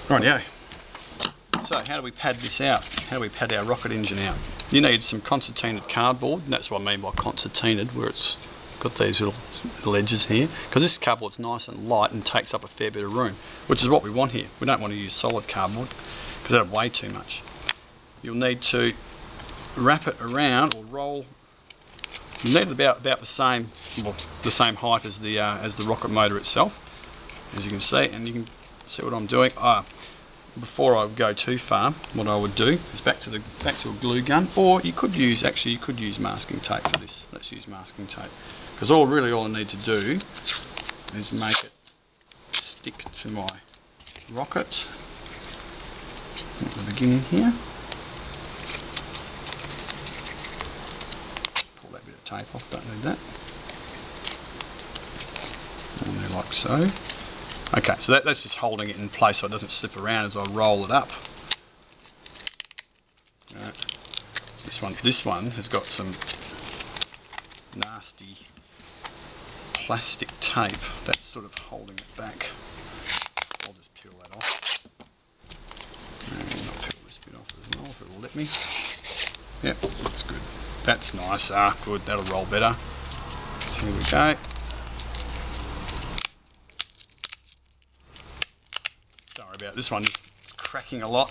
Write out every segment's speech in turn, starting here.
Rightio. So how do we pad this out? How do we pad our rocket engine out? You need some concertinaed cardboard, and that's what I mean by concertinaed, where it's got these little edges here, because this cardboard's nice and light and takes up a fair bit of room, which is what we want here. We don't want to use solid cardboard because that'll weigh too much. You'll need to wrap it around or roll. You need it about the same, well, the same height as the rocket motor itself, as you can see, and you can see what I'm doing. Before I go too far, what I would do is back to a glue gun, or you could use masking tape for this. Let's use masking tape, because all I need to do is make it stick to my rocket at the beginning here. Pull that bit of tape off, don't need that. And there, like so. Okay, so that's just holding it in place so it doesn't slip around as I roll it up. Right. This one has got some nasty plastic tape that's sort of holding it back. I'll just peel that off. And I'll peel this bit off as well if it'll let me. Yep, that's good. That's nice. Good. That'll roll better. So here we go. About this one, it's cracking a lot.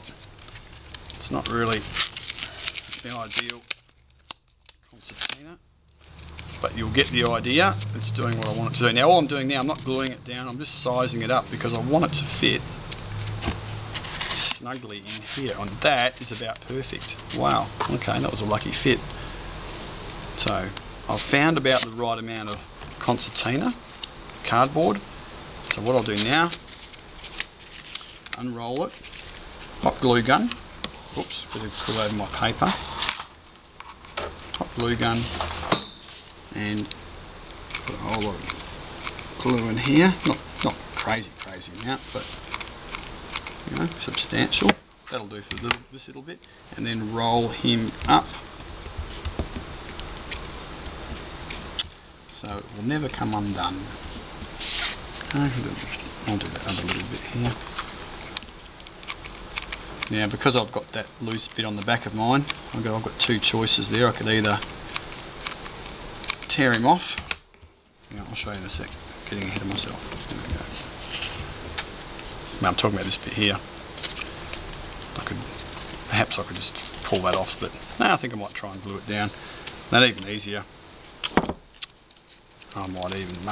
It's not really the ideal concertina, but you'll get the idea. It's doing what I want it to do. Now all I'm doing now, I'm not gluing it down, I'm just sizing it up because I want it to fit snugly in here, and that is about perfect. Wow, okay, that was a lucky fit. So I've found about the right amount of concertina cardboard. So what I'll do now, unroll it, hot glue gun, oops, better pull over my paper, hot glue gun, and put a whole lot of glue in here, not crazy amount, but you know, substantial. That'll do for this little bit, and then roll him up so it will never come undone. I'll do that other little bit here. Now, because I've got that loose bit on the back of mine, I've got two choices there. I could either tear him off. Yeah, I'll show you in a sec. Getting ahead of myself. There we go. Now I'm talking about this bit here. Perhaps I could just pull that off, but no, I think I might try and glue it down. That even easier. I might even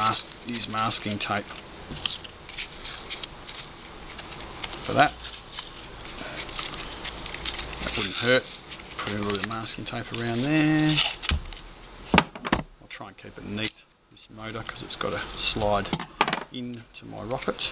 use masking tape for that. Wouldn't hurt. Put a little bit of masking tape around there. I'll try and keep it neat, this motor, because it's got to slide into my rocket.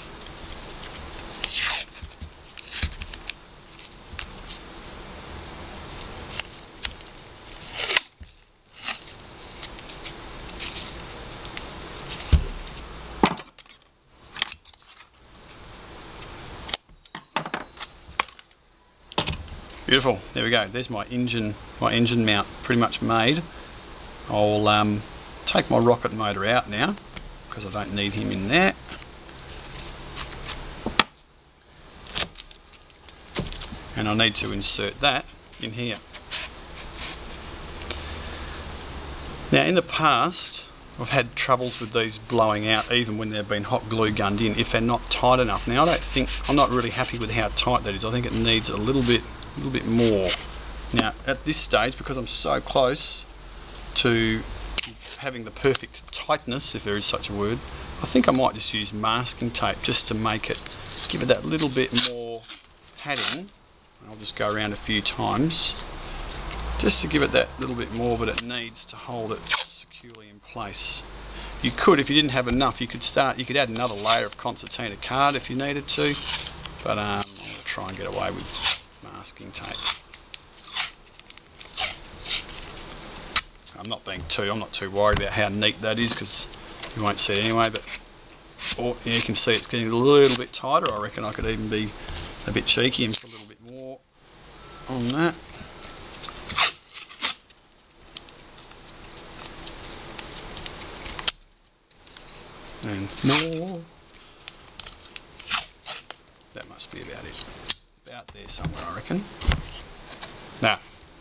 Beautiful. There we go. There's my engine mount pretty much made. I'll take my rocket motor out now because I don't need him in there. And I need to insert that in here. Now in the past I've had troubles with these blowing out even when they've been hot glue gunned in if they're not tight enough. Now I'm not really happy with how tight that is. I think it needs a little bit more. Now at this stage, because I'm so close to having the perfect tightness, if there is such a word, I think I might just use masking tape just to give it that little bit more padding. I'll just go around a few times just to give it that little bit more, but it needs to hold it securely in place. You could, if you didn't have enough, you could add another layer of concertina card if you needed to, but I'm going to try and get away with masking tape. I'm not too worried about how neat that is because you won't see it anyway, but you can see it's getting a little bit tighter. I reckon I could even be a bit cheeky and put a little bit more on that. And more. That must be about it. About there somewhere, I reckon. Now,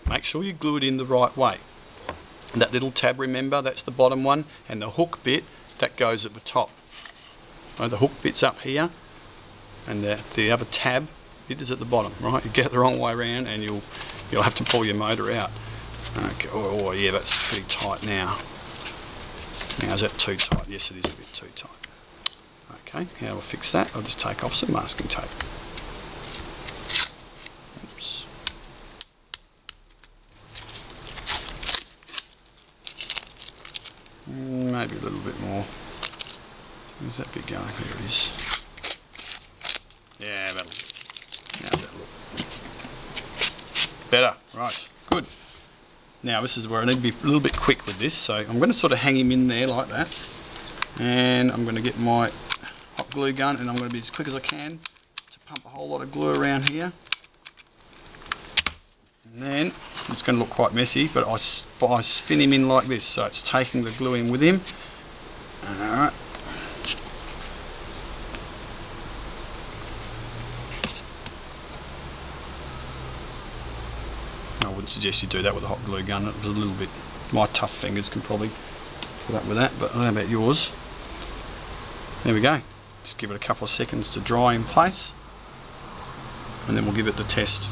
make sure you glue it in the right way. That little tab, remember, that's the bottom one, and the hook bit, that goes at the top. Right, the hook bit's up here, and the other tab bit is at the bottom, right? You get it the wrong way around and you'll have to pull your motor out. Okay. Oh yeah, that's pretty tight now. Now, is that too tight? Yes, it is a bit too tight. Okay, how do I fix that? I'll just take off some masking tape. Oops. Maybe a little bit more. Where's that bit going? There it is. Yeah, that'll. How's that look? Better. Right. Good. Now this is where I need to be a little bit quick with this, so I'm going to sort of hang him in there like that, and I'm going to get my hot glue gun, and I'm going to be as quick as I can to pump a whole lot of glue around here. And then it's going to look quite messy, but I spin him in like this, so it's taking the glue in with him. Alright. I wouldn't suggest you do that with a hot glue gun. It was a little bit, my tough fingers can probably put up with that, but I don't know about yours. There we go. Just give it a couple of seconds to dry in place, and then we'll give it the test.